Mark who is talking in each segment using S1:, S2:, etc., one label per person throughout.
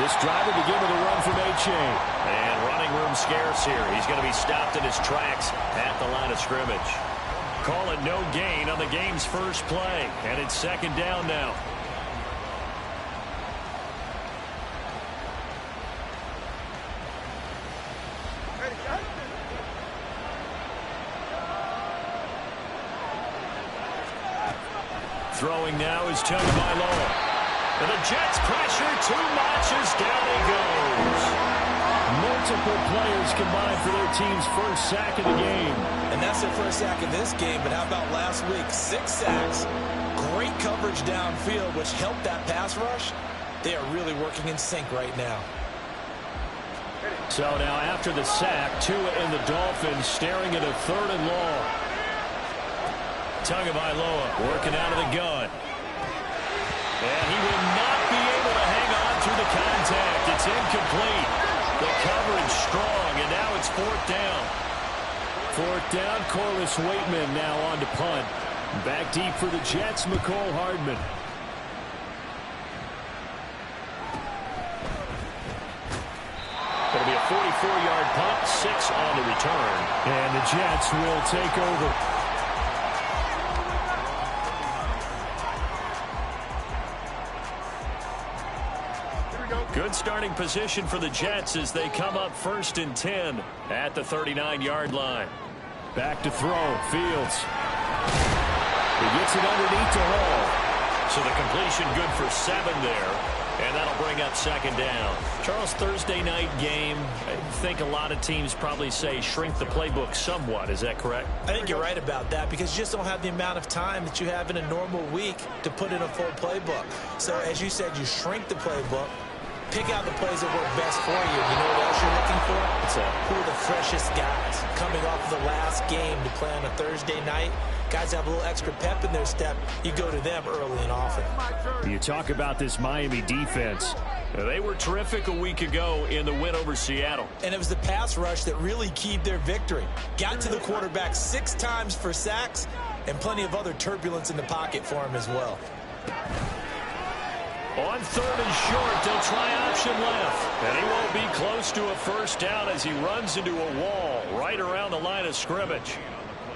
S1: This drive will begin with a run from Achane.
S2: And running room scarce here. He's going to be stopped in his tracks at the line of scrimmage. Call it no gain on the game's first play. And it's second down now. Throwing now is Tagovailoa. And the Jets pressure too much as down he goes.
S1: Multiple players combined for their team's first sack of the game.
S3: And that's their first sack of this game, but how about last week? 6 sacks. Great coverage downfield, which helped that pass rush. They are really working in sync right now.
S1: So now after the sack, Tua and the Dolphins staring at a 3rd and long.
S2: Tagovailoa working out of the gun. And he will not be able to hang on through the contact. It's incomplete. The coverage strong, and now it's 4th down.
S1: 4th down, Corliss Waitman now on to punt. Back deep for the Jets, Mecole Hardman.
S2: It'll be a 44-yard punt, 6 on the return.
S1: And the Jets will take over.
S2: Good starting position for the Jets as they come up 1st and 10 at the 39-yard line.
S1: Back to throw, Fields. He gets it underneath to Hall.
S2: So the completion good for 7 there. And that'll bring up 2nd down. Charles, Thursday night game, I think a lot of teams probably say shrink the playbook somewhat. Is that correct?
S3: I think you're right about that because you just don't have the amount of time that you have in a normal week to put in a full playbook. So as you said, you shrink the playbook. Pick out the plays that work best for you. You know what else you're looking for? Who are the freshest guys coming off of the last game to play on a Thursday night? Guys have a little extra pep in their step. You go to them early and often.
S1: You talk about this Miami defense.
S2: They were terrific a week ago in the win over Seattle.
S3: And it was the pass rush that really keyed their victory. Got to the quarterback 6 times for sacks and plenty of other turbulence in the pocket for him as well.
S2: On 3rd and short, they'll try option left. And he won't be close to a 1st down as he runs into a wall right around the line of scrimmage.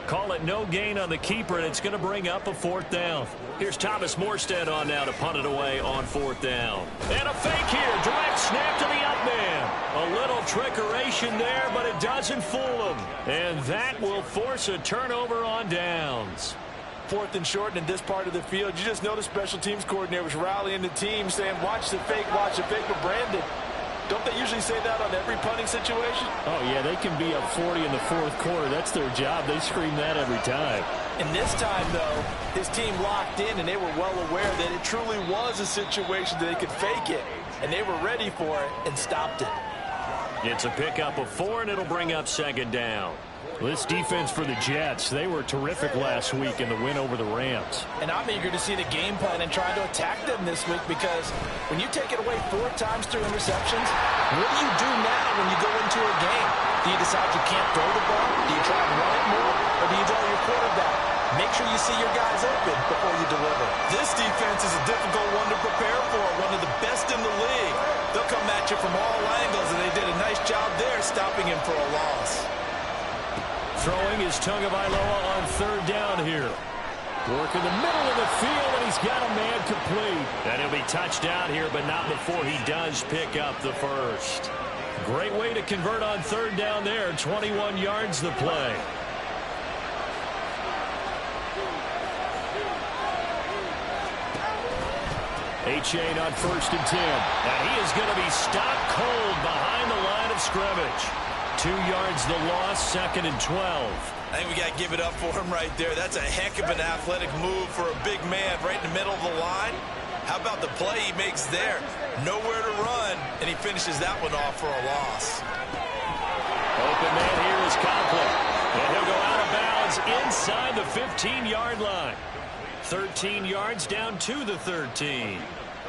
S2: Call it no gain on the keeper, and it's going to bring up a 4th down. Here's Thomas Morstead on now to punt it away on 4th down. And a fake here. Direct snap to the up man. A little trickeration there, but it doesn't fool him. And that will force a turnover on downs.
S4: 4th and short, and in this part of the field, you just noticed special teams coordinators rallying the team, saying, watch the fake, but Brandon, don't they usually say that on every punting situation?
S1: Oh, yeah, they can be up 40 in the 4th quarter. That's their job. They scream that every time.
S4: And this time, though, his team locked in, and they were well aware that it truly was a situation that they could fake it, and they were ready for it and stopped it.
S2: It's a pickup of 4, and it'll bring up 2nd down.
S1: This defense for the Jets, they were terrific last week in the win over the Rams.
S3: And I'm eager to see the game plan and try to attack them this week because when you take it away 4 times through interceptions, what do you do now when you go into a game? Do you decide you can't throw the ball? Do you try and run it more? Or do you draw your quarterback? Make sure you see your guys open before you deliver.
S4: This defense is a difficult one to prepare for, one of the best in the league. They'll come at you from all angles, and they did a nice job there stopping him for a loss.
S2: Throwing is Tagovailoa on 3rd down here.
S1: Work in the middle of the field, and he's got a man complete.
S2: And he'll be touched down here, but not before he does pick up the 1st. Great way to convert on 3rd down there. 21 yards the play.
S1: Achane on 1st and 10.
S2: And he is going to be stopped cold behind the line of scrimmage. 2 yards the loss, 2nd and 12.
S4: I think we got to give it up for him right there. That's a heck of an athletic move for a big man right in the middle of the line. How about the play he makes there? Nowhere to run, and he finishes that one off for a loss.
S2: Open man here is Conklin. And he'll go out of bounds inside the 15-yard line. 13 yards down to the 13.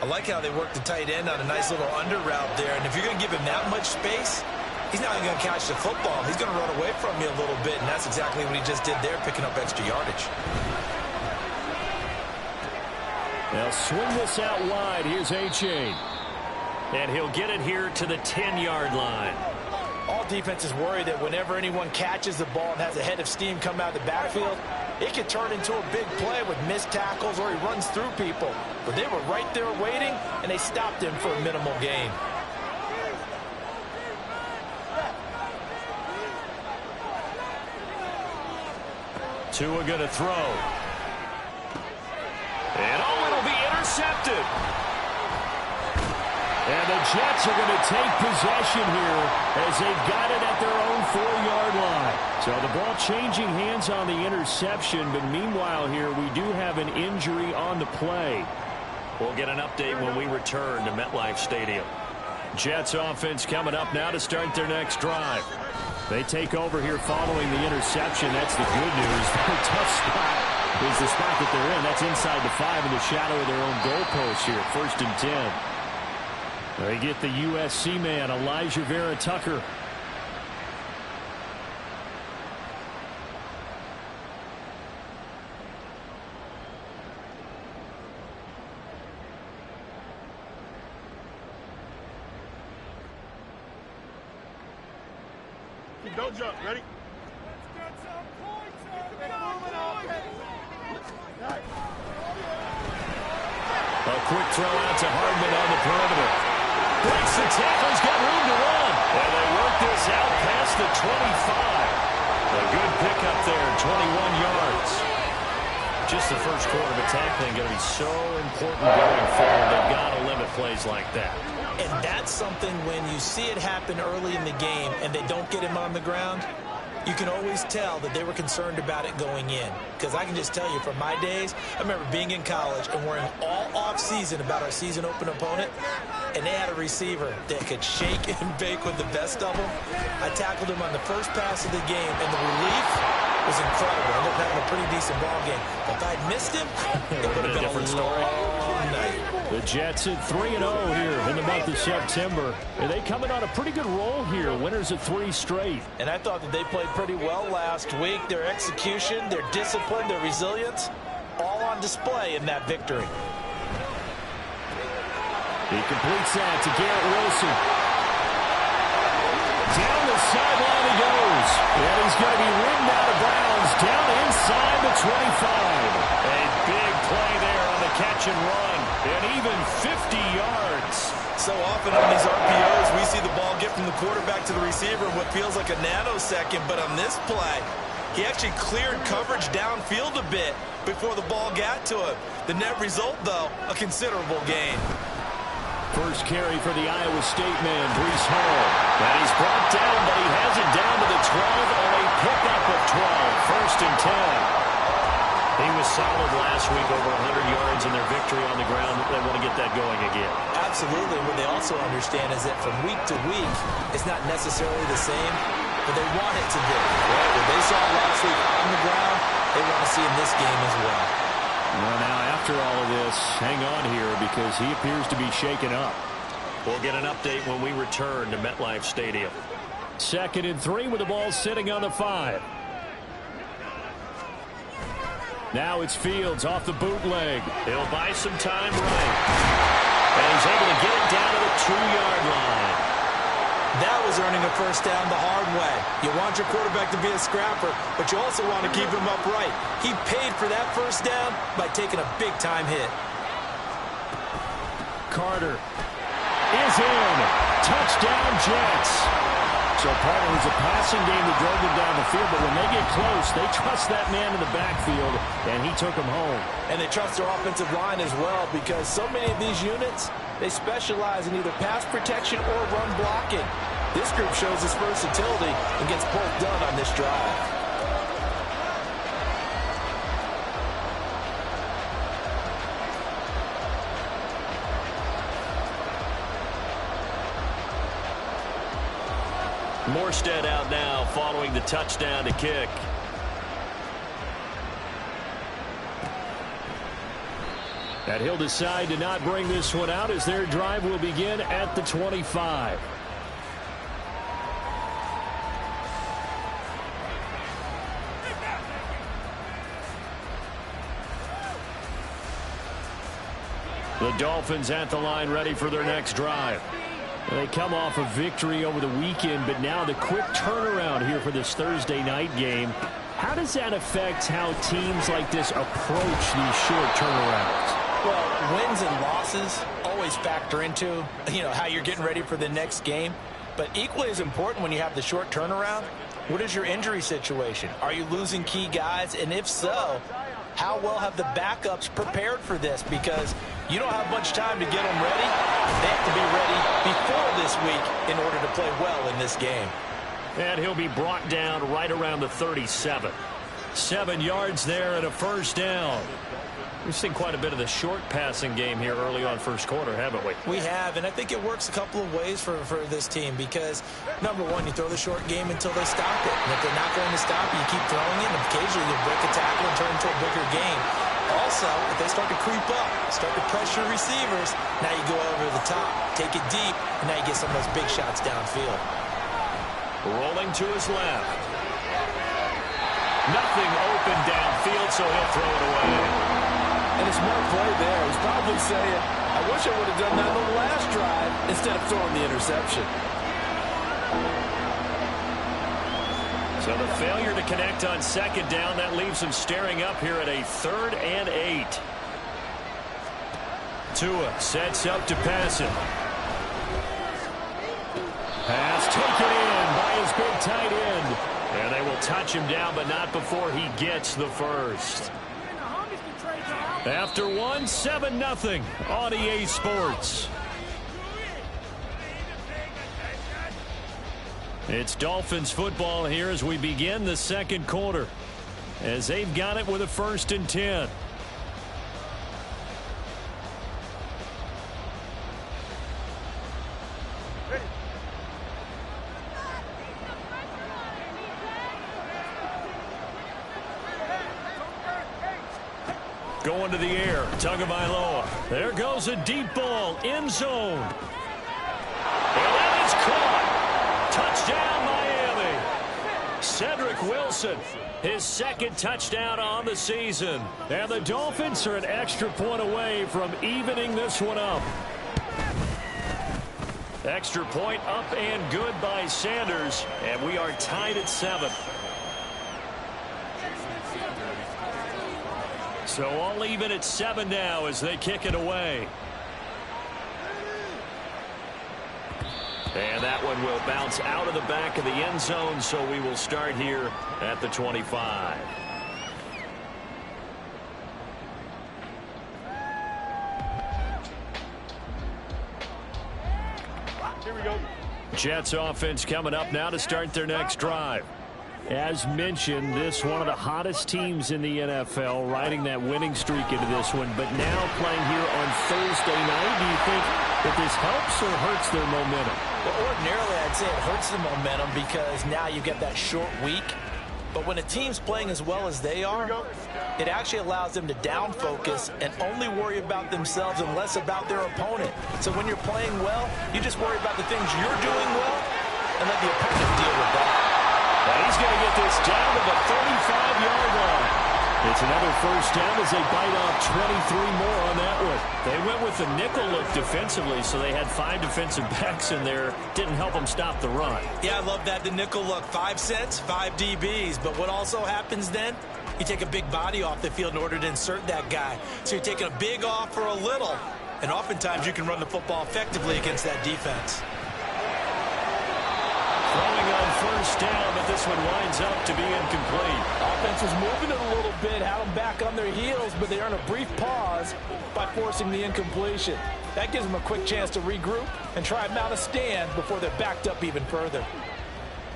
S3: I like how they work the tight end on a nice little under route there. And if you're going to give him that much space, he's not even going to catch the football. He's going to run away from you a little bit, and that's exactly what he just did there, picking up extra yardage.
S1: They'll swing this out wide. Here's Achane.
S2: And he'll get it here to the 10-yard line.
S3: All defenses worry that whenever anyone catches the ball and has a head of steam come out of the backfield, it can turn into a big play with missed tackles or he runs through people. But they were right there waiting, and they stopped him for a minimal gain.
S2: Tua going to throw. And it'll be intercepted. And the Jets are going to take possession here as they've got it at their own 4-yard line. So the ball changing hands on the interception, but meanwhile here we do have an injury on the play. We'll get an update when we return to MetLife Stadium. Jets offense coming up now to start their next drive. They take over here following the interception. That's the good news. The tough spot is the spot that they're in. That's inside the 5 in the shadow of their own goalpost here. 1st and 10. They get the USC man, Elijah Vera Tucker.
S5: Don't jump. Ready?
S2: A quick throw out to Hardman on the perimeter. Breaks the tackle. He's got room to run. And they work this out past the 25. A good pickup there, 21 yards. Just the first quarter, but tackling going to be so important going forward. They've got to limit plays like that.
S3: And that's something when you see it happen early in the game and they don't get him on the ground, you can always tell that they were concerned about it going in. Because I can just tell you from my days, I remember being in college and worrying all off-season about our season open opponent, and they had a receiver that could shake and bake with the best of them. I tackled him on the first pass of the game, and the relief was incredible. I ended up having a pretty decent ball game. But if I'd missed him, it would have been a different story.
S2: The Jets at 3-0 here in the month of September. And they coming on a pretty good roll here. Winners of 3 straight.
S3: And I thought that they played pretty well last week. Their execution, their discipline, their resilience, all on display in that victory.
S2: He completes that to Garrett Wilson. Down the sideline he goes. And he's going to be ridden out of bounds down inside the 25. A big play there on the catch and run. And even 50 yards.
S4: So often on these RPOs, we see the ball get from the quarterback to the receiver in what feels like a nanosecond. But on this play, he actually cleared coverage downfield a bit before the ball got to him. The net result, though, a considerable gain.
S2: First carry for the Iowa State man, Breece Hall. And he's brought down, but he has it down to the 12 on a pickup of 12. 1st and 10. He was solid last week, over 100 yards in their victory on the ground. They want to get that going again.
S3: Absolutely. What they also understand is that from week to week, it's not necessarily the same, but they want it to be. Right? What they saw last week on the ground, they want to see in this game as well.
S2: Well, now, after all of this, hang on here because he appears to be shaken up. We'll get an update when we return to MetLife Stadium. 2nd and 3 with the ball sitting on the 5. Now it's Fields off the bootleg. He'll buy some time right. And he's able to get it down to the 2-yard line.
S3: That was earning a first down the hard way. You want your quarterback to be a scrapper, but you also want to keep him upright. He paid for that first down by taking a big-time hit.
S2: Carter is in. Touchdown, Jets. So part of it was a passing game that drove them down the field, but when they get close, they trust that man in the backfield, and he took them home.
S3: And they trust their offensive line as well because so many of these units, they specialize in either pass protection or run blocking. This group shows its versatility and gets both done on this drive.
S2: Morstead out now following the touchdown to kick. And he'll decide to not bring this one out as their drive will begin at the 25. The Dolphins at the line ready for their next drive.
S1: They come off a victory over the weekend, but now the quick turnaround here for this Thursday night game. How does that affect how teams like this approach these short turnarounds?
S3: Well, wins and losses always factor into, how you're getting ready for the next game. But equally as important when you have the short turnaround, what is your injury situation? Are you losing key guys? And if so, how well have the backups prepared for this? Because you don't have much time to get them ready. They have to be ready before this week in order to play well in this game.
S2: And he'll be brought down right around the 37. 7 yards there and a first down. We've seen quite a bit of the short passing game here early on first quarter, haven't we?
S3: We have, and I think it works a couple of ways for this team because, number one, you throw the short game until they stop it. And if they're not going to stop it, you keep throwing it, and occasionally you break a tackle and turn into a bigger game. Also, if they start to creep up, start to pressure receivers, now you go over the top, take it deep, and now you get some of those big shots downfield.
S2: Rolling to his left. Nothing open downfield, so he'll throw it away.
S5: And a smart play there. He's probably saying, I wish I would have done that on the last drive instead of throwing the interception.
S2: So the failure to connect on second down, that leaves him staring up here at a 3rd and 8. Tua sets up to pass it. Pass taken in by his big tight end. And they will touch him down, but not before he gets the first. After 1, 7-0 on EA Sports. It's Dolphins football here as we begin the second quarter, as they've got it with a 1st and 10. Going to the air, Tagovailoa. There goes a deep ball, end zone. And that is caught. Touchdown, Miami. Cedric Wilson, his 2nd touchdown on the season. And the Dolphins are an extra point away from evening this one up. Extra point up and good by Sanders. And we are tied at 7. So all even at 7 now as they kick it away. And that one will bounce out of the back of the end zone, so we will start here at the 25.
S1: Here we go.
S2: Jets offense coming up now to start their next drive. As mentioned, this one of the hottest teams in the NFL, riding that winning streak into this one, but now playing here on Thursday night. Do you think that this helps or hurts their momentum?
S3: Well, ordinarily, I'd say it hurts the momentum because now you get that short week. But when a team's playing as well as they are, it actually allows them to down focus and only worry about themselves and less about their opponent. So when you're playing well, you just worry about the things you're doing well and let the opponent deal with that.
S2: And he's going to get this down to the 35-yard line. It's another first down as they bite off 23 more on that one. They went with the nickel look defensively, so they had 5 defensive backs in there. Didn't help them stop the run.
S3: Yeah, I love that, the nickel look. 5 cents, 5 DBs. But what also happens then, you take a big body off the field in order to insert that guy. So you're taking a big off for a little. And oftentimes you can run the football effectively against that defense.
S2: Throwing on first down, but this one winds up to be incomplete.
S5: Offense was moving it a little bit, had them back on their heels, but they earn a brief pause by forcing the incompletion. That gives them a quick chance to regroup and try and mount a stand before they're backed up even further.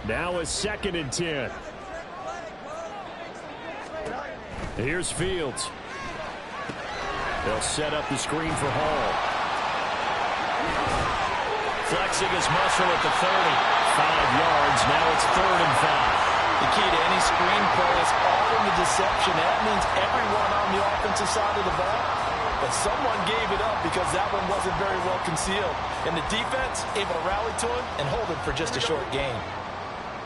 S1: Now a 2nd and 10. Here's Fields. They'll set up the screen for Hall.
S2: Flexing his muscle at the 30. 5 yards. Now it's 3rd and 5.
S3: The key to any screen play is all in the deception. That means everyone on the offensive side of the ball. But someone gave it up because that one wasn't very well concealed. And the defense able to rally to him and hold him for just a short gain.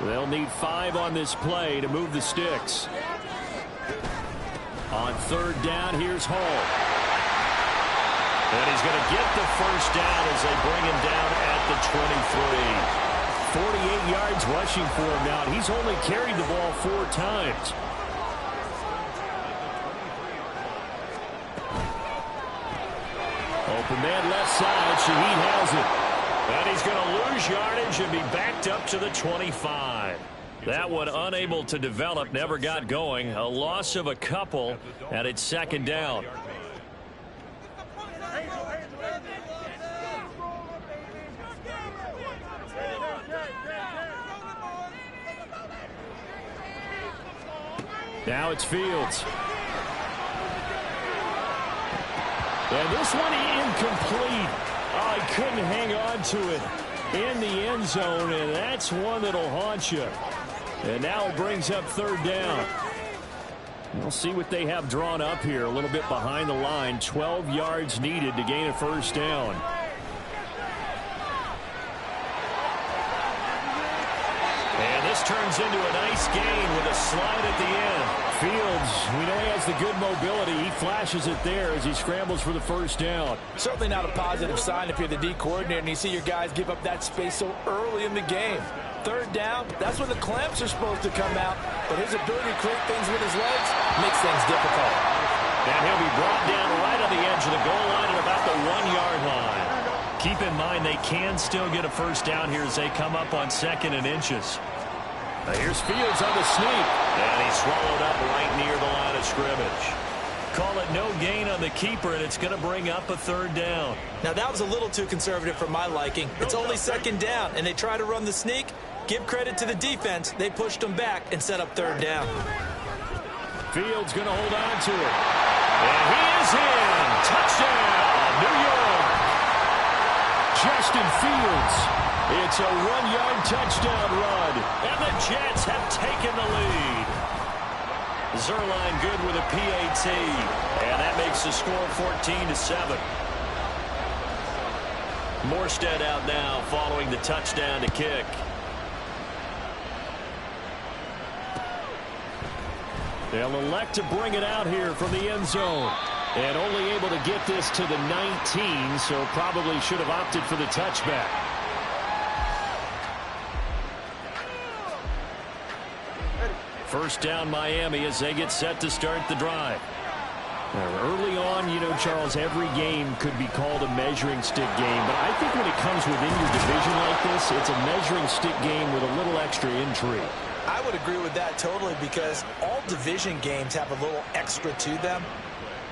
S1: They'll need 5 on this play to move the sticks. On 3rd down, here's Hall.
S2: And he's going to get the first down as they bring him down at the 23.
S1: 48 yards rushing for him now. He's only carried the ball 4 times. Open man left side. Shaheed has it.
S2: And he's going to lose yardage and be backed up to the 25. That one unable to develop, never got going. A loss of a couple, and it's second down.
S1: Now it's Fields. And this one incomplete. Oh, he couldn't hang on to it in the end zone, and that's one that'll haunt you. And now it brings up third down. We'll see what they have drawn up here. A little bit behind the line. 12 yards needed to gain a first down.
S2: And this turns into a nice gain with a slide at the end.
S1: Fields, we know he has the good mobility. He flashes it there as he scrambles for the first down.
S5: Certainly not a positive sign if you're the D coordinator and you see your guys give up that space so early in the game. Third down, that's when the clamps are supposed to come out, but his ability to create things with his legs makes things difficult.
S2: And he'll be brought down right on the edge of the goal line at about the 1-yard line. Keep in mind they can still get a first down here as they come up on 2nd and inches.
S1: Here's Fields on the sneak.
S2: And he's swallowed up right near the line of scrimmage. Call it no gain on the keeper, and it's going to bring up a third down.
S3: Now, that was a little too conservative for my liking. It's only second down, and they try to run the sneak. Give credit to the defense. They pushed them back and set up third down.
S1: Fields going to hold on to it.
S2: And he is in. Touchdown, New York.
S1: Justin Fields. It's a 1-yard touchdown run.
S2: And the Jets have taken the lead. Zuerlein good with a PAT. And that makes the score 14-7. Morstead out now following the touchdown to kick.
S1: They'll elect to bring it out here from the end zone. And only able to get this to the 19, so probably should have opted for the touchback.
S2: First down Miami as they get set to start the drive.
S1: Early on, you know, Charles, every game could be called a measuring stick game. But I think when it comes within your division like this, it's a measuring stick game with a little extra intrigue.
S3: I would agree with that totally because all division games have a little extra to them.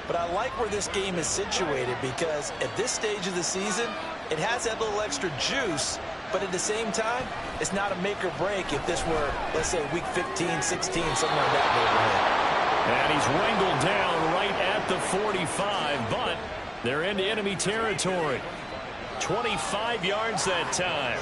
S3: But I like where this game is situated because at this stage of the season, it has that little extra juice. But at the same time, it's not a make or break if this were, let's say, week 15, 16, something like that neighborhood.
S2: And he's wrangled down right at the 45, but they're into enemy territory. 25 yards that time.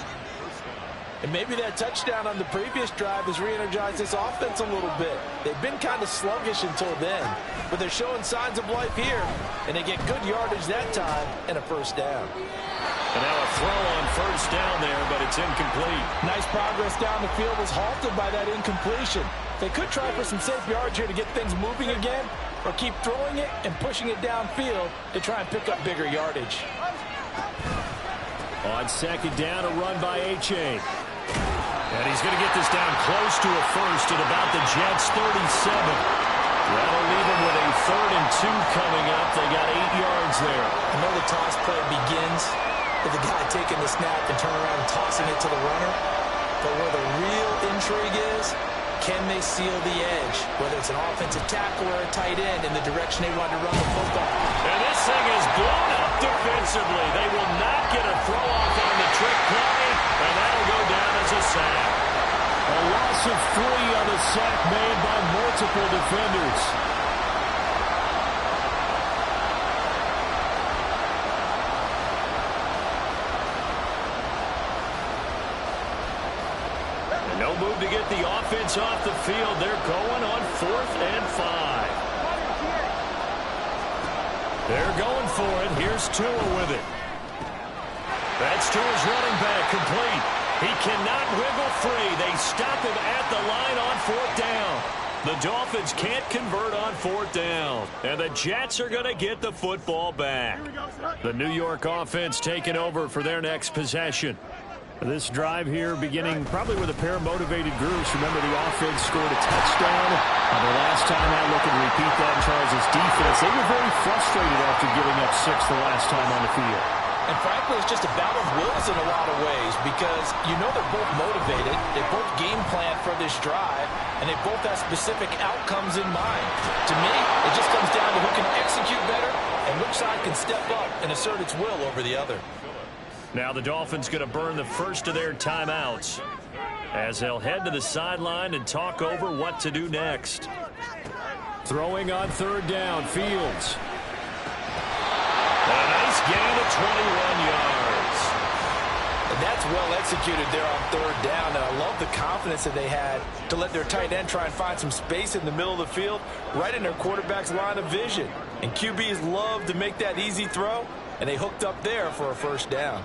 S5: And maybe that touchdown on the previous drive has re-energized this offense a little bit. They've been kind of sluggish until then, but they're showing signs of life here, and they get good yardage that time and a first down.
S2: And now a throw on first down there, but it's incomplete.
S5: Nice progress down the field was halted by that incompletion. They could try for some safe yards here to get things moving again, or keep throwing it and pushing it downfield to try and pick up bigger yardage.
S1: On second down, a run by H.A.
S2: And he's going to get this down close to a first at about the Jets' 37. That'll leave him with a 3rd and 2 coming up. They got 8 yards there.
S3: I know the toss play begins with the guy taking the snap and turning around and tossing it to the runner. But where the real intrigue is, can they seal the edge? Whether it's an offensive tackle or a tight end in the direction they want to run the football.
S2: And this thing is blown up defensively. They will not get a throw-off on the trick play, and that'll go down as a sack.
S1: A loss of 3 on the sack made by multiple defenders.
S2: And no move to get the offense off the field. They're going on 4th and 5. They're going for it. Here's Tua with it. That's Tua's running back, complete. He cannot wiggle free. They stop him at the line on 4th down. The Dolphins can't convert on 4th down. And the Jets are going to get the football back. The New York offense taking over for their next possession. This drive here beginning probably with a pair of motivated groups. Remember, the offense scored a touchdown. The last time out, looking to repeat that in Charles' defense. They were very frustrated after giving up 6 the last time on the field.
S3: And frankly, it's just a battle of wills in a lot of ways because you know they're both motivated. They both game plan for this drive, and they both have specific outcomes in mind. To me, it just comes down to who can execute better and which side can step up and assert its will over the other.
S2: Now the Dolphins going to burn the first of their timeouts as they'll head to the sideline and talk over what to do next.
S1: Throwing on 3rd down, Fields.
S2: A nice gain of 21 yards.
S3: And that's well executed there on 3rd down. And I love the confidence that they had to let their tight end try and find some space in the middle of the field, right in their quarterback's line of vision. And QBs love to make that easy throw, and they hooked up there for a 1st down.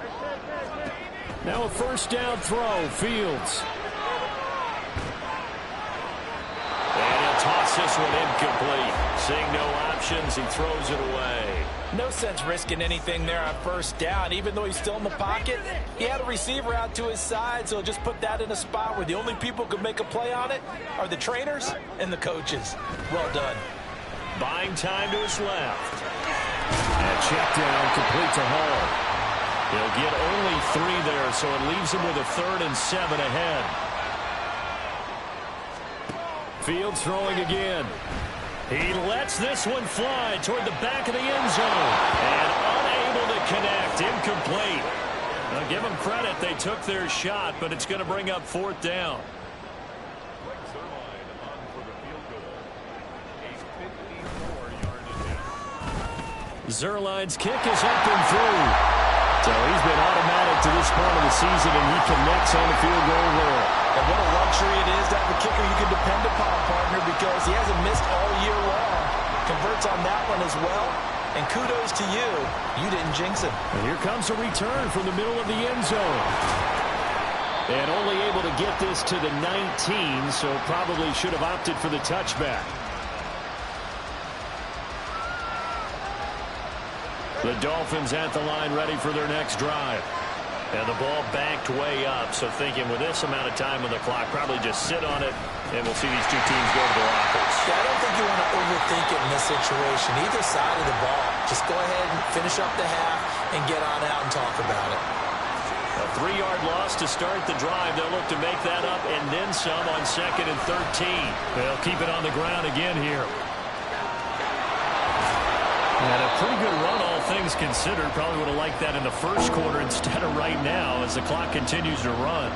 S1: Now a 1st down throw, Fields.
S2: And he'll toss this one incomplete. Seeing no options, he throws it away.
S3: No sense risking anything there on 1st down. Even though he's still in the pocket, he had a receiver out to his side, so just put that in a spot where the only people who can make a play on it are the trainers and the coaches. Well done.
S2: Buying time to his left.
S1: And check down, complete to Hall.
S2: He'll get only 3 there, so it leaves him with a 3rd and 7 ahead.
S1: Fields throwing again.
S2: He lets this one fly toward the back of the end zone. And unable to connect. Incomplete. Now give them credit. They took their shot, but it's going to bring up 4th down. Zuerlein's kick is up and through.
S1: So he's been automatic to this point of the season, and he connects on the field goal there.
S3: And what a luxury it is to have a kicker you can depend upon, partner, because he hasn't missed all year long. Converts on that one as well. And kudos to you. You didn't jinx him.
S1: And here comes a return from the middle of the end zone. And only able to get this to the 19, so probably should have opted for the touchback. The Dolphins at the line ready for their next drive. And the ball backed way up, so thinking with this amount of time on the clock, probably just sit on it, and we'll see these two teams go to the lockers.
S3: Yeah, I don't think you want to overthink it in this situation. Either side of the ball. Just go ahead and finish up the half and get on out and talk about it.
S2: A 3-yard loss to start the drive. They'll look to make that up and then some on 2nd and 13.
S1: They'll keep it on the ground again here. And a pretty good run, all things considered. Probably would have liked that in the first quarter instead of right now as the clock continues to run.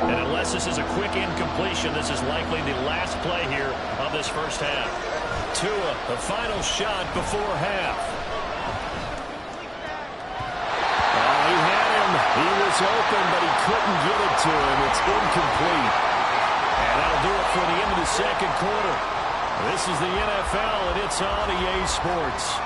S2: And unless this is a quick incompletion, this is likely the last play here of this first half.
S1: Tua, the final shot before half. He had him. He was open, but he couldn't get it to him. It's incomplete. And that'll do it for the end of the second quarter. This is the NFL, and it's on EA Sports.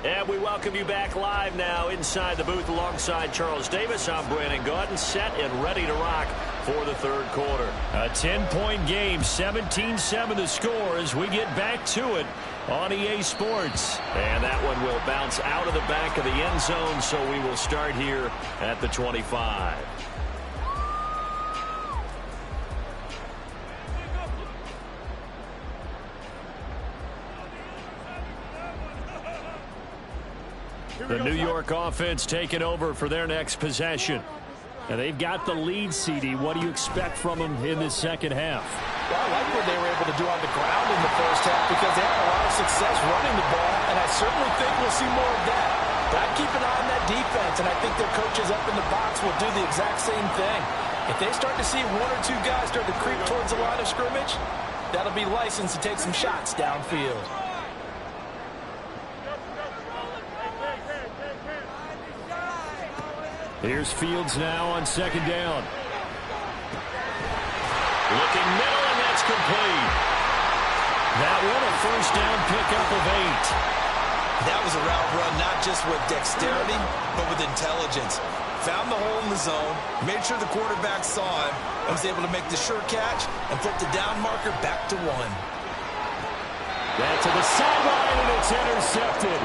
S2: And we welcome you back live now inside the booth alongside Charles Davis. I'm Brandon Gaudin, set and ready to rock for the third quarter.
S1: A 10-point game, 17-7 the score as we get back to it on EA Sports.
S2: And that one will bounce out of the back of the end zone, so we will start here at the 25.
S1: The New York offense taking over for their next possession. And they've got the lead, CD. What do you expect from them in this second half?
S3: Well, I like what they were able to do on the ground in the first half because they had a lot of success running the ball, and I certainly think we'll see more of that. But I'd keep an eye on that defense, and I think their coaches up in the box will do the exact same thing. If they start to see one or two guys start to creep towards the line of scrimmage, that'll be license to take some shots downfield.
S1: Here's Fields now on second down.
S2: Looking middle, and that's complete. That one a first down pickup of 8.
S4: That was a route run not just with dexterity, but with intelligence. Found the hole in the zone, made sure the quarterback saw him, and was able to make the sure catch and flip the down marker back to 1.
S1: That to the sideline, and it's intercepted.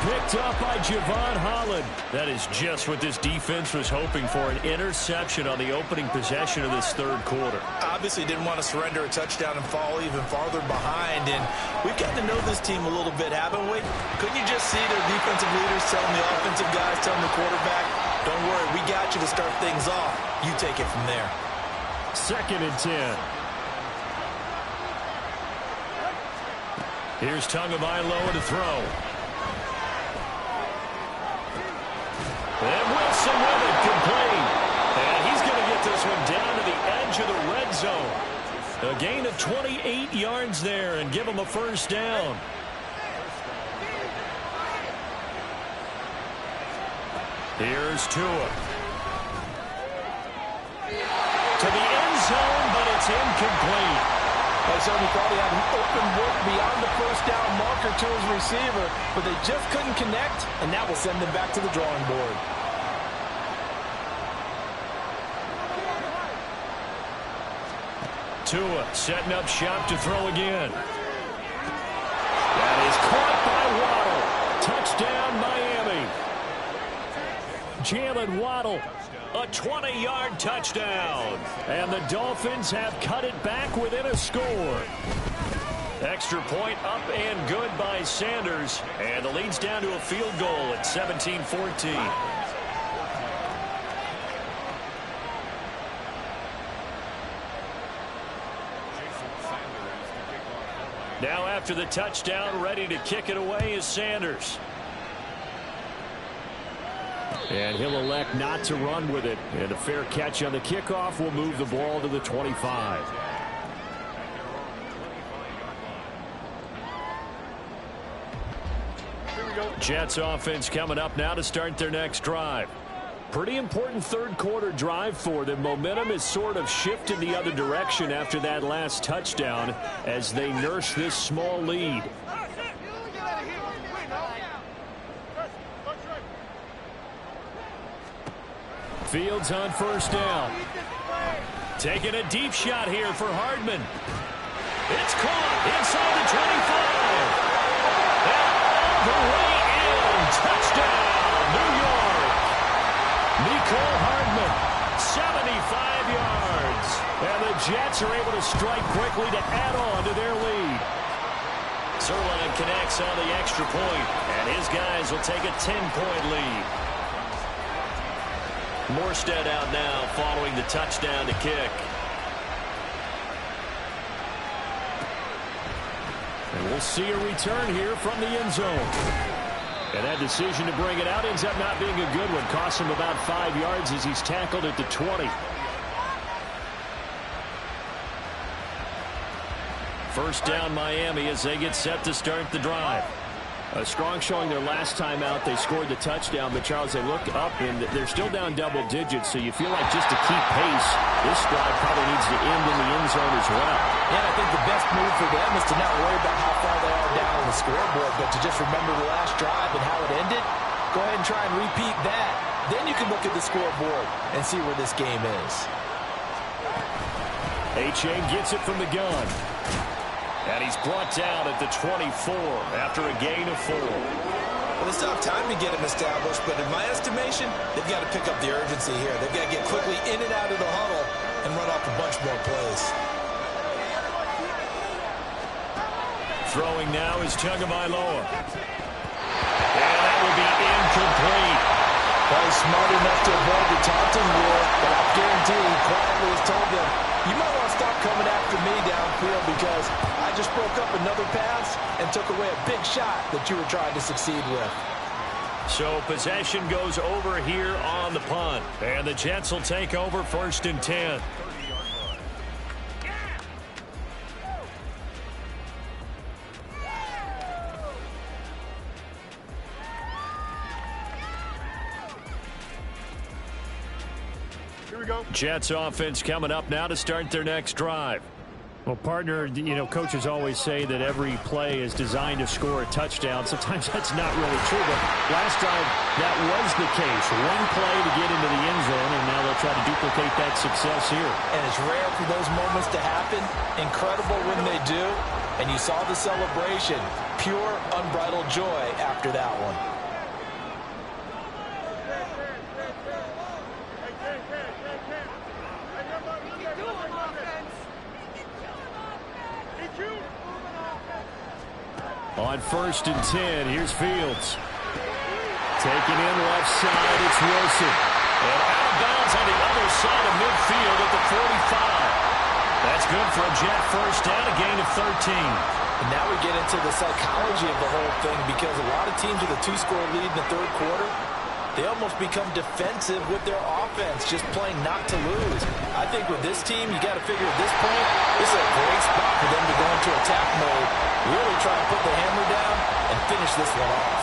S1: Picked up by Javon Holland.
S2: That is just what this defense was hoping for, an interception on the opening possession of this third quarter.
S4: Obviously didn't want to surrender a touchdown and fall even farther behind, and we've gotten to know this team a little bit, haven't we? Couldn't you just see their defensive leaders telling the offensive guys, telling the quarterback, don't worry, we got you to start things off. You take it from there.
S1: 2nd and 10.
S2: Here's Tagovailoa to throw. And Wilson with it, complete. And he's going to get this one down to the edge of the red zone. A gain of 28 yards there and give him a first down. Here's Tua. To the end zone, but it's incomplete.
S5: They certainly thought he had an open look beyond the first down marker to his receiver, but they just couldn't connect, and that will send them back to the drawing board.
S2: Tua setting up shop to throw again. That is caught by
S1: Jalen
S2: Waddle. Touchdown, Miami.
S1: Waddle.
S2: A 20-yard touchdown.
S1: And the Dolphins have cut it back within a score.
S2: Extra point up and good by Sanders. And the lead's down to a field goal at 17-14. Now after the touchdown, ready to kick it away is Sanders.
S1: And he'll elect not to run with it. And a fair catch on the kickoff will move the ball to the 25.
S2: Jets offense coming up now to start their next drive.
S1: Pretty important third quarter drive for them. Momentum has sort of shifted the other direction after that last touchdown as they nurse this small lead. Fields on first down.
S2: Taking a deep shot here for Hardman. It's caught inside the 25. And all the way in. Touchdown, New York.
S1: Mecole Hardman.
S2: 75 yards.
S1: And the Jets are able to strike quickly to add on to their lead.
S2: Zuerlein connects on the extra point, and his guys will take a 10-point lead. Morstead out now following the touchdown to kick.
S1: And we'll see a return here from the end zone. And that decision to bring it out ends up not being a good one. Costs him about 5 yards as he's tackled at the 20.
S2: First down Miami as they get set to start the drive.
S1: A strong showing their last time out. They scored the touchdown, but Charles, they look up and they're still down double digits, so you feel like just to keep pace, this drive probably needs to end in the end zone as well.
S5: Yeah, I think the best move for them is to not worry about how far they are down on the scoreboard, but to just remember the last drive and how it ended. Go ahead and try and repeat that. Then you can look at the scoreboard and see where this game is.
S1: Achane gets it from the gun.
S2: And he's brought down at the 24 after a gain of 4.
S4: Well, they still have time to get him established, but in my estimation, they've got to pick up the urgency here. They've got to get quickly in and out of the huddle and run off a bunch more plays.
S2: Throwing now is Tagovailoa. And that will be incomplete.
S5: Probably smart enough to avoid the taunting rule, but I guarantee he quietly has told them, you might want to stop coming after me downfield because I just broke up another pass and took away a big shot that you were trying to succeed with.
S2: So possession goes over here on the punt. And the Jets will take over 1st and 10. Jets offense coming up now to start their next drive.
S1: Well, partner, you know, coaches always say that every play is designed to score a touchdown. Sometimes that's not really true, but last time that was the case. One play to get into the end zone, and now they'll try to duplicate that success here.
S5: And it's rare for those moments to happen. Incredible when they do. And you saw the celebration. Pure, unbridled joy after that one.
S1: On 1st and 10, here's Fields. Taking in left side, it's Wilson.
S2: And out of bounds on the other side of midfield at the 45. That's good for a Jet first down, a gain of 13.
S5: And now we get into the psychology of the whole thing, because a lot of teams with a 2-score lead in the third quarter, they almost become defensive with their offense, just playing not to lose. I think with this team, you got to figure at this point, this is a great spot for them to go into attack mode, really try to put the hammer down and finish this one off.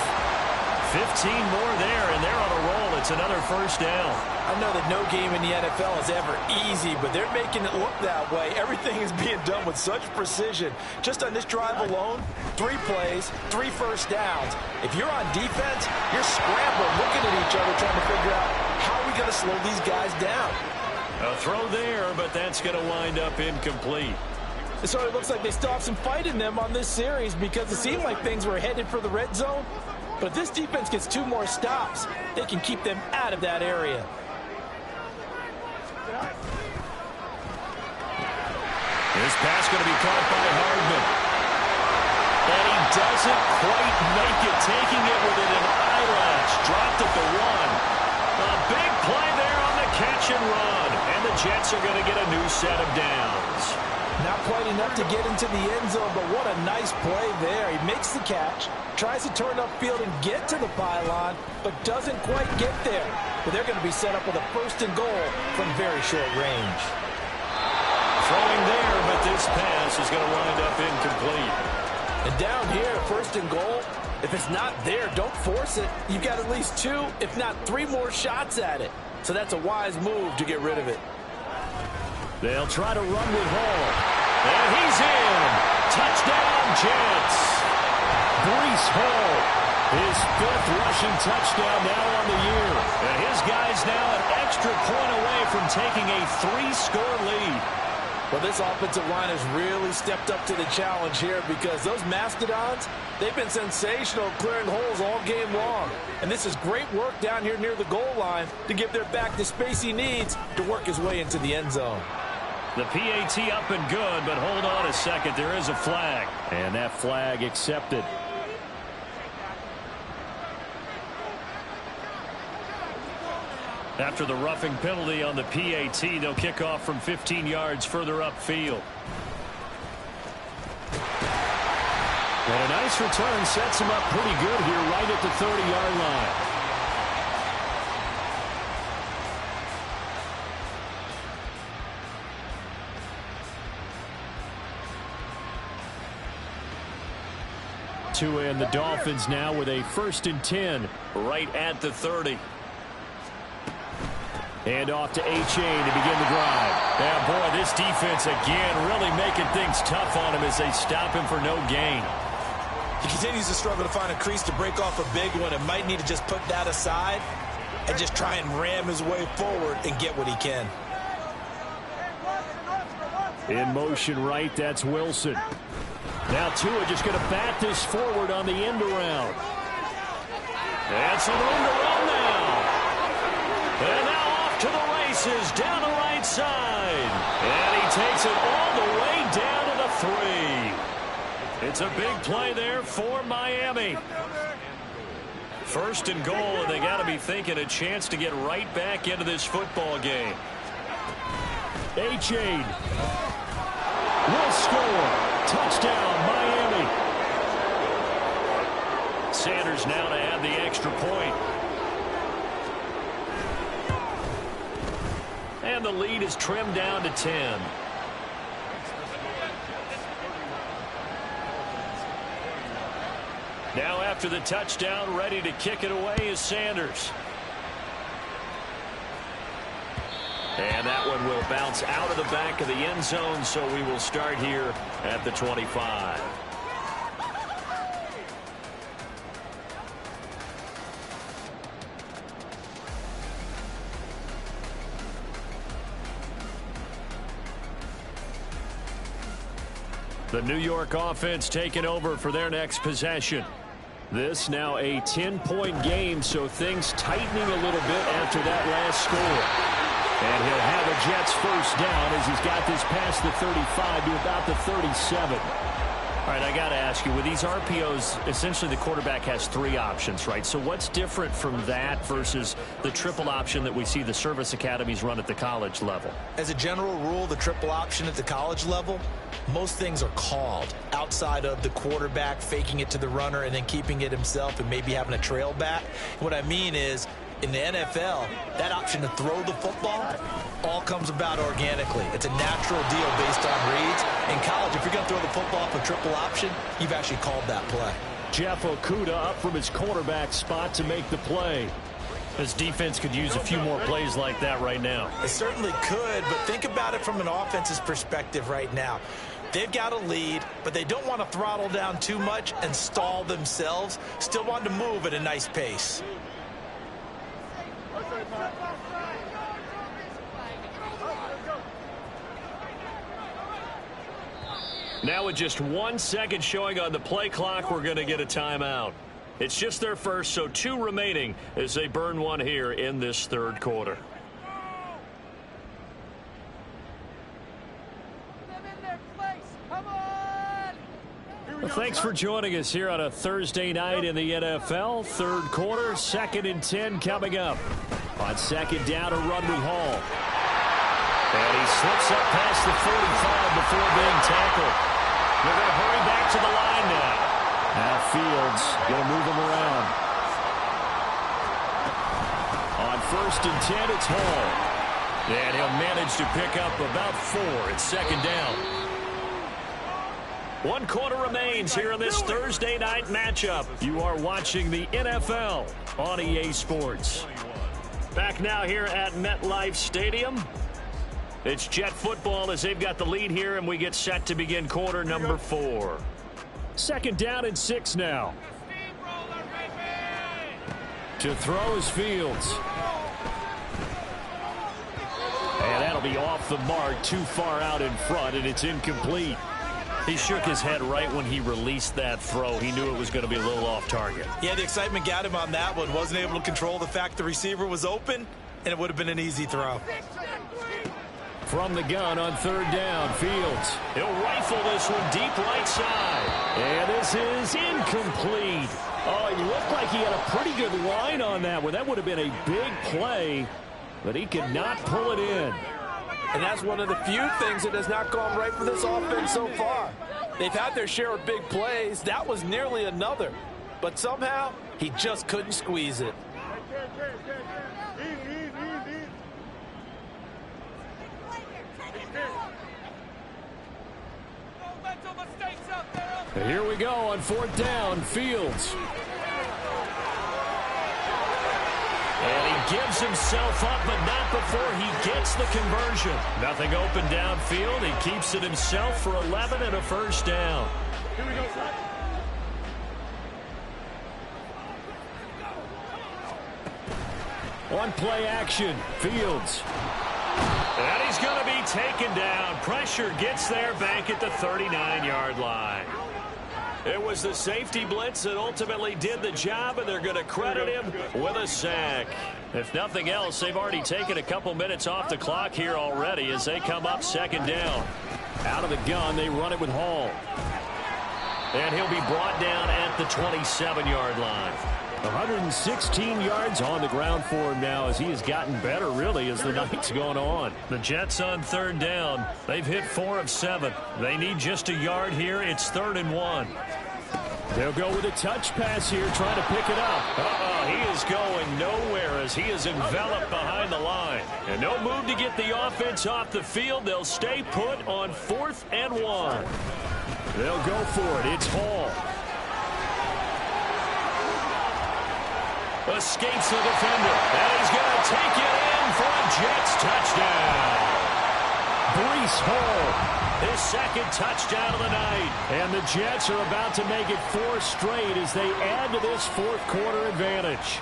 S2: 15 more there, and they're on a roll. It's another first down.
S5: I know that no game in the NFL is ever easy, but they're making it look that way. Everything is being done with such precision. Just on this drive alone, 3 plays, 3 first downs. If you're on defense, you're scrambling, looking at each other, trying to figure out how are we going to slow these guys down.
S2: A throw there, but that's going to wind up incomplete.
S5: So it looks like they still have some fight in them on this series, because it seemed like things were headed for the red zone. But if this defense gets 2 more stops, they can keep them out of that area.
S2: This pass going to be caught by Hardman. And he doesn't quite make it, taking it within an eyelash. Dropped at the 1. A big play there on the catch and run. And the Jets are going to get a new set of downs.
S5: Not quite enough to get into the end zone, but what a nice play there. He makes the catch, tries to turn upfield and get to the pylon, but doesn't quite get there. But they're going to be set up with a 1st and goal from very short range.
S2: Throwing there, but this pass is going to wind up incomplete.
S5: And down here, 1st and goal, if it's not there, don't force it. You've got at least 2, if not 3 more shots at it. So that's a wise move to get rid of it.
S1: They'll try to run with Hall.
S2: And he's in. Touchdown, Jets.
S1: Breece Hall, his 5th rushing touchdown now on the year.
S2: And his guys now an extra point away from taking a 3-score lead.
S5: Well, this offensive line has really stepped up to the challenge here, because those Mastodons, they've been sensational clearing holes all game long. And this is great work down here near the goal line to give their back the space he needs to work his way into the end zone.
S2: The PAT up and good, but hold on a second. There is a flag.
S1: And that flag accepted.
S2: After the roughing penalty on the PAT, they'll kick off from 15 yards further upfield.
S1: And a nice return sets him up pretty good here right at the 30-yard line. And the Dolphins now with a 1st and 10
S2: right at the 30.
S1: And off to Achane to begin the drive.
S2: Yeah, boy, this defense again really making things tough on him as they stop him for no gain.
S3: He continues to struggle to find a crease to break off a big one, and might need to just put that aside and just try and ram his way forward and get what he can.
S1: In motion right, that's Wilson. Now Tua just going to bat this forward on the end around.
S2: And some room to run now. And now off to the races down the right side. And he takes it all the way down to the 3. It's a big play there for Miami. 1st and goal, and they got to be thinking a chance to get right back into this football game.
S1: Achane will score. Touchdown, Miami.
S2: Sanders now to add the extra point. And the lead is trimmed down to 10. Now after the touchdown, ready to kick it away is Sanders. And that one will bounce out of the back of the end zone, so we will start here at the 25. The New York offense taking over for their next possession. This now a 10-point game, so things tightening a little bit after that last score. And he'll have a Jets first down as he's got this past the 35 to about the 37. All right, I got to ask you, with these RPOs, essentially the quarterback has 3 options, right? So what's different from that versus the triple option that we see the service academies run at the college level?
S3: As a general rule, the triple option at the college level, most things are called outside of the quarterback faking it to the runner and then keeping it himself and maybe having a trail back. What I mean is, in the NFL, that option to throw the football all comes about organically. It's a natural deal based on reads. In college, if you're going to throw the football for triple option, you've actually called that play.
S1: Jeff Okudah up from his cornerback spot to make the play.
S2: This defense could use a few more plays like that right now.
S3: It certainly could, but think about it from an offense's perspective right now. They've got a lead, but they don't want to throttle down too much and stall themselves. Still want to move at a nice pace.
S2: Now with just 1 second showing on the play clock, we're going to get a timeout. It's just their first, so 2 remaining as they burn one here in this third quarter. Well, thanks for joining us here on a Thursday night in the NFL. Third quarter, 2nd and 10 coming up. On second down, a run with Hall. And he slips up past the 45 before being tackled. They're going to hurry back to the line now.
S1: Now Fields going to move him around. On 1st and 10, it's Hall. And he'll manage to pick up about 4. It's 2nd down.
S2: 1 quarter remains here in this Thursday night matchup. You are watching the NFL on EA Sports. Back now here at MetLife Stadium. It's Jet football as they've got the lead here, and we get set to begin quarter number 4.
S1: 2nd down and 6 now. To throw is Fields. And that'll be off the mark, too far out in front, and it's incomplete.
S2: He shook his head right when he released that throw. He knew it was going to be a little off target.
S3: Yeah, the excitement got him on that one. Wasn't able to control the fact the receiver was open, and it would have been an easy throw.
S1: From the gun on 3rd down, Fields.
S2: He'll rifle this one deep right side.
S1: And this is incomplete. Oh, he looked like he had a pretty good line on that one. That would have been a big play, but he could not pull it in.
S5: And that's one of the few things that has not gone right for this offense so far. They've had their share of big plays. That was nearly another. But somehow, he just couldn't squeeze it.
S1: Here we go on 4th down, Fields.
S2: And he gives himself up, but not before he gets the conversion. Nothing open downfield. He keeps it himself for 11 and a first down. Here we go, son.
S1: On play action, Fields.
S2: And he's going to be taken down. Pressure gets there back at the 39-yard line. It was the safety blitz that ultimately did the job, and they're going to credit him with a sack. If nothing else, they've already taken a couple minutes off the clock here already as they come up 2nd down.
S1: Out of the gun, they run it with Hall.
S2: And he'll be brought down at the 27-yard line.
S1: 116 yards on the ground for him now as he has gotten better, really, as the night's gone on.
S2: The Jets on 3rd down. They've hit 4 of 7. They need just a yard here. It's 3rd and 1.
S1: They'll go with a touch pass here, trying to pick it up.
S2: He is going nowhere as he is enveloped behind the line. And no move to get the offense off the field. They'll stay put on 4th and 1.
S1: They'll go for it. It's Hall.
S2: Escapes the defender. And he's going to take it in for a Jets touchdown. Breece Hall, his second touchdown of the night. And the Jets are about to make it 4 straight as they add to this fourth quarter advantage.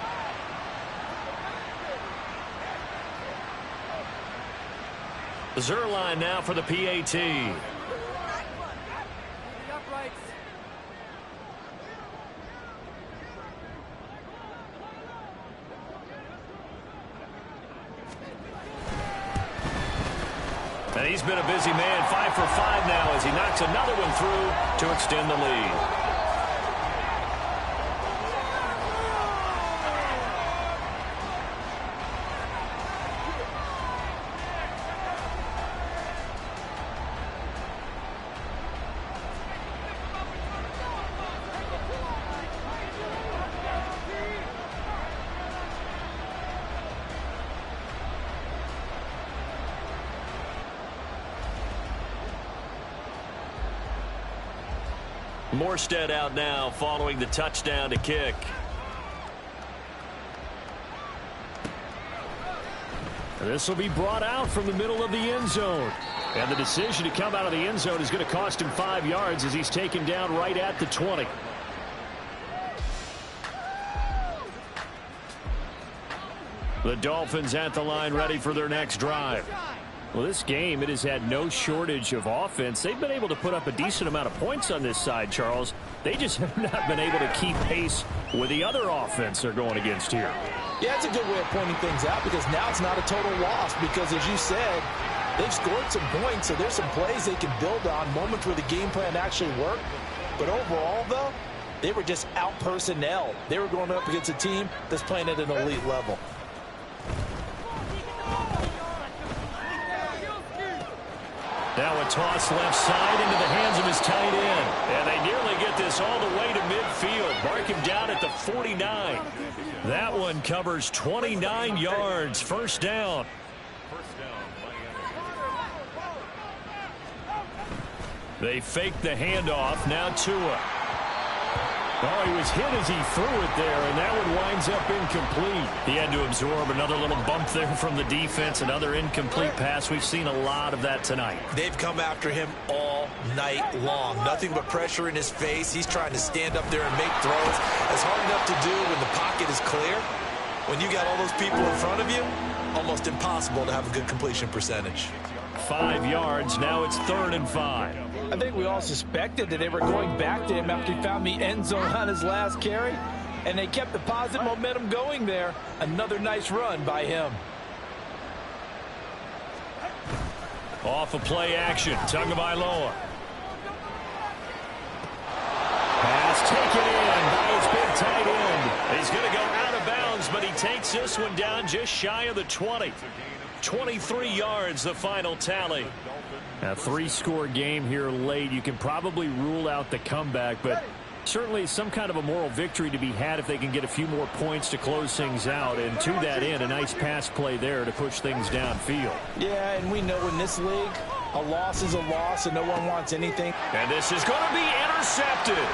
S2: Zuerlein now for the PAT. And he's been a busy man, 5 for 5 now as he knocks another one through to extend the lead. Morstead out now following the touchdown to kick.
S1: This will be brought out from the middle of the end zone. And the decision to come out of the end zone is going to cost him 5 yards as he's taken down right at the 20. The Dolphins at the line ready for their next drive. Well, this game, it has had no shortage of offense. They've been able to put up a decent amount of points on this side, Charles. They just have not been able to keep pace with the other offense they're going against here.
S5: Yeah, it's a good way of pointing things out because now it's not a total loss because, as you said, they've scored some points, so there's some plays they can build on, moments where the game plan actually worked. But overall, though, they were just out personnel. They were going up against a team that's playing at an elite level.
S2: Now a toss left side into the hands of his tight end. And they nearly get this all the way to midfield. Mark him down at the 49. That one covers 29 yards. First down. They fake the handoff. Now Tua.
S1: Oh, he was hit as he threw it there, and that one winds up incomplete.
S2: He had to absorb another little bump there from the defense, another incomplete pass. We've seen a lot of that tonight.
S3: They've come after him all night long. Nothing but pressure in his face. He's trying to stand up there and make throws. It's hard enough to do when the pocket is clear. When you got all those people in front of you, almost impossible to have a good completion percentage.
S2: 5 yards. Now it's 3rd and 5.
S5: I think we all suspected that they were going back to him after he found the end zone on his last carry, and they kept the positive momentum going there. Another nice run by him.
S2: Off of play action. Tagovailoa.
S1: Pass taken in by his big tight end.
S2: He's going to go out of bounds, but he takes this one down just shy of the 20. 23 yards, the final tally.
S1: A 3-score game here late. You can probably rule out the comeback, but certainly some kind of a moral victory to be had if they can get a few more points to close things out. And to that end, a nice pass play there to push things downfield.
S5: Yeah, and we know in this league, a loss is a loss, and no one wants anything.
S2: And this is going to be intercepted.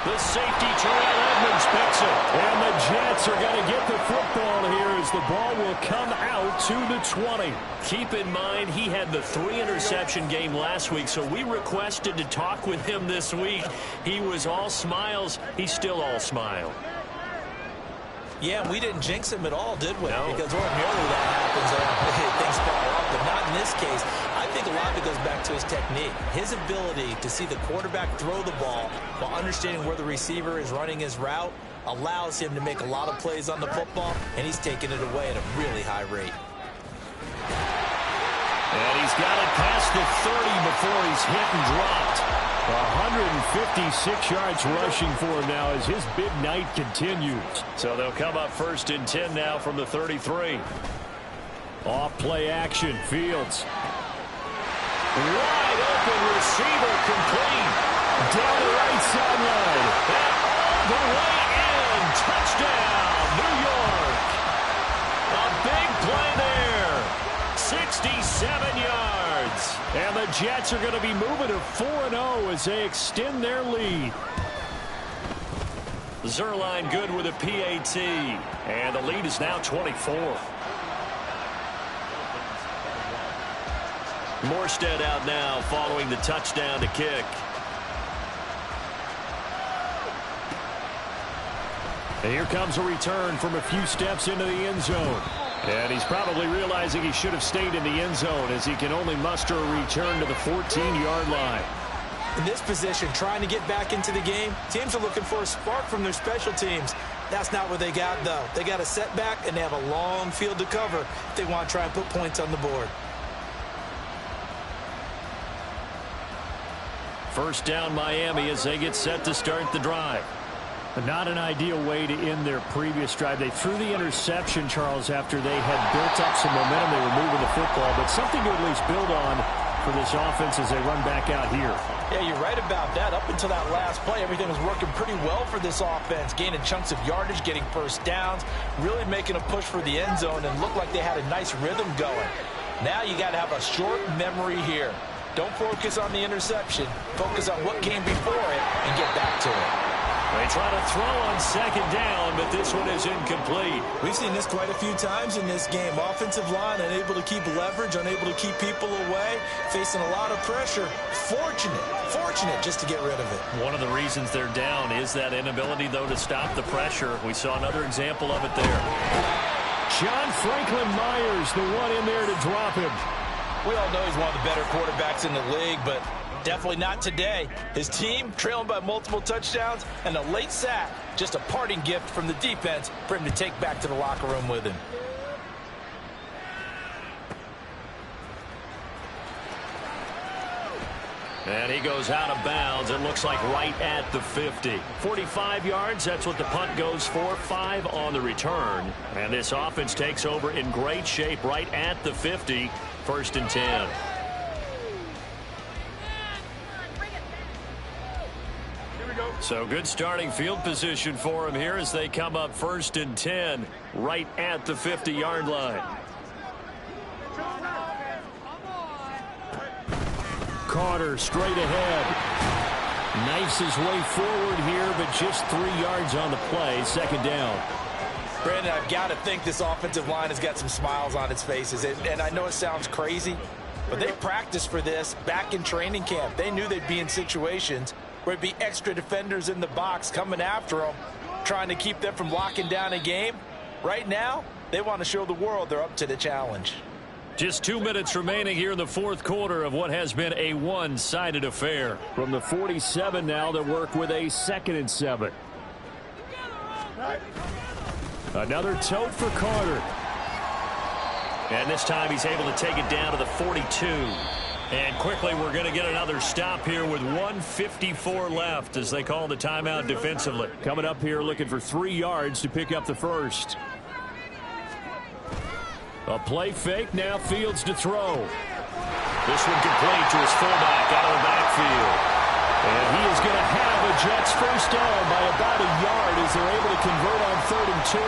S2: The safety, Terrell Edmunds, picks it.
S1: And the Jets are going to get the football here as the ball will come out to the 20.
S2: Keep in mind, he had the 3-interception game last week, so we requested to talk with him this week. He was all smiles. He's still all smile.
S3: Yeah, we didn't jinx him at all, did we?
S2: No.
S3: Because ordinarily that happens. Things fall off, but not in this case. I think a lot of it goes back to his technique. His ability to see the quarterback throw the ball while understanding where the receiver is running his route allows him to make a lot of plays on the football, and he's taking it away at a really high rate.
S2: And he's got it past the 30 before he's hit and dropped.
S1: 156 yards rushing for him now as his big night continues.
S2: So they'll come up 1st and 10 now from the 33.
S1: Off play action. Fields.
S2: Wide open receiver complete.
S1: Down the right sideline.
S2: And all the way in. Touchdown, New York. A big play there. 67 yards.
S1: And the Jets are going to be moving to 4-0 as they extend their lead.
S2: Zuerlein good with a PAT. And the lead is now 24. Morstead out now following the touchdown to kick.
S1: And here comes a return from a few steps into the end zone. And he's probably realizing he should have stayed in the end zone as he can only muster a return to the 14-yard line.
S3: In this position, trying to get back into the game, teams are looking for a spark from their special teams. That's not what they got, though. They got a setback, and they have a long field to cover if they want to try and put points on the board.
S2: First down Miami as they get set to start the drive.
S1: Not an ideal way to end their previous drive. They threw the interception, Charles, after they had built up some momentum. They were moving the football, but something to at least build on for this offense as they run back out here.
S5: Yeah, you're right about that. Up until that last play, everything was working pretty well for this offense, gaining chunks of yardage, getting first downs, really making a push for the end zone, and looked like they had a nice rhythm going. Now you got to have a short memory here. Don't focus on the interception. Focus on what came before it and get back to it.
S2: They try to throw on second down, but this one is incomplete.
S3: We've seen this quite a few times in this game. Offensive line unable to keep leverage, unable to keep people away, facing a lot of pressure. Fortunate just to get rid of it.
S2: One of the reasons they're down is that inability, though, to stop the pressure. We saw another example of it there.
S1: John Franklin Myers, the one in there to drop him.
S5: We all know he's one of the better quarterbacks in the league, but definitely not today. His team trailing by multiple touchdowns, and a late sack, just a parting gift from the defense for him to take back to the locker room with him.
S2: And he goes out of bounds. It looks like right at the 50. 45 yards, that's what the punt goes for. 5 on the return. And this offense takes over in great shape right at the 50. First and 10. So good starting field position for him here as they come up first and 10 right at the 50-yard line.
S1: Carter straight ahead. Knifes his way forward here, but just 3 yards on the play. Second down.
S5: Brandon, I've got to think this offensive line has got some smiles on its faces. And I know it sounds crazy, but they practiced for this back in training camp. They knew they'd be in situations where it'd be extra defenders in the box coming after them, trying to keep them from locking down a game. Right now, they want to show the world they're up to the challenge.
S2: Just 2 minutes remaining here in the fourth quarter of what has been a one-sided affair.
S1: From the 47 now, they work with a 2nd and 7. Another tote for Carter.
S2: And this time he's able to take it down to the 42. And quickly we're going to get another stop here with 1:54 left as they call the timeout defensively.
S1: Coming up here looking for 3 yards to pick up the first. A play fake, now Fields to throw.
S2: This one complete to his fullback out of the backfield.
S1: And he is going to have a Jets first down by about a yard as they're able to convert on 3rd and 2.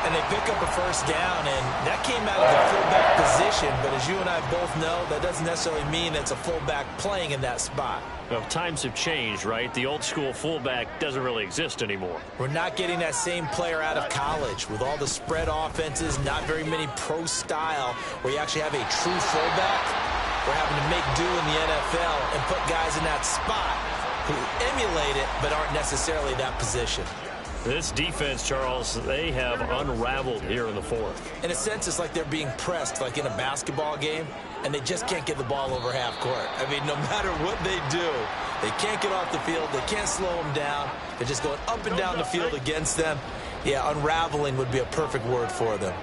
S3: And they pick up a first down, and that came out of the fullback position. But as you and I both know, that doesn't necessarily mean it's a fullback playing in that spot.
S2: Well, times have changed, right? The old school fullback doesn't really exist anymore.
S3: We're not getting that same player out of college with all the spread offenses, not very many pro style, where you actually have a true fullback. We're having to make do in the NFL and put guys in that spot who emulate it but aren't necessarily that position.
S2: This defense, Charles, they have unraveled here in the fourth.
S3: In a sense, it's like they're being pressed like in a basketball game, and they just can't get the ball over half court. I mean, no matter what they do, they can't get off the field. They can't slow them down. They're just going up and down the field against them. Yeah, unraveling would be a perfect word for them.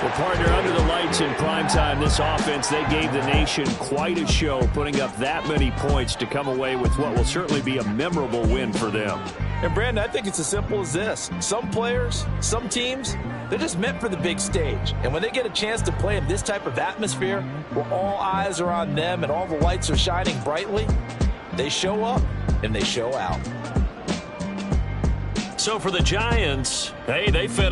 S1: Well, partner, under the lights in primetime, this offense, they gave the nation quite a show, putting up that many points to come away with what will certainly be a memorable win for them.
S5: And, Brandon, I think it's as simple as this. Some players, some teams, they're just meant for the big stage. And when they get a chance to play in this type of atmosphere where all eyes are on them and all the lights are shining brightly, they show up and they show out.
S2: So for the Giants, hey, they fed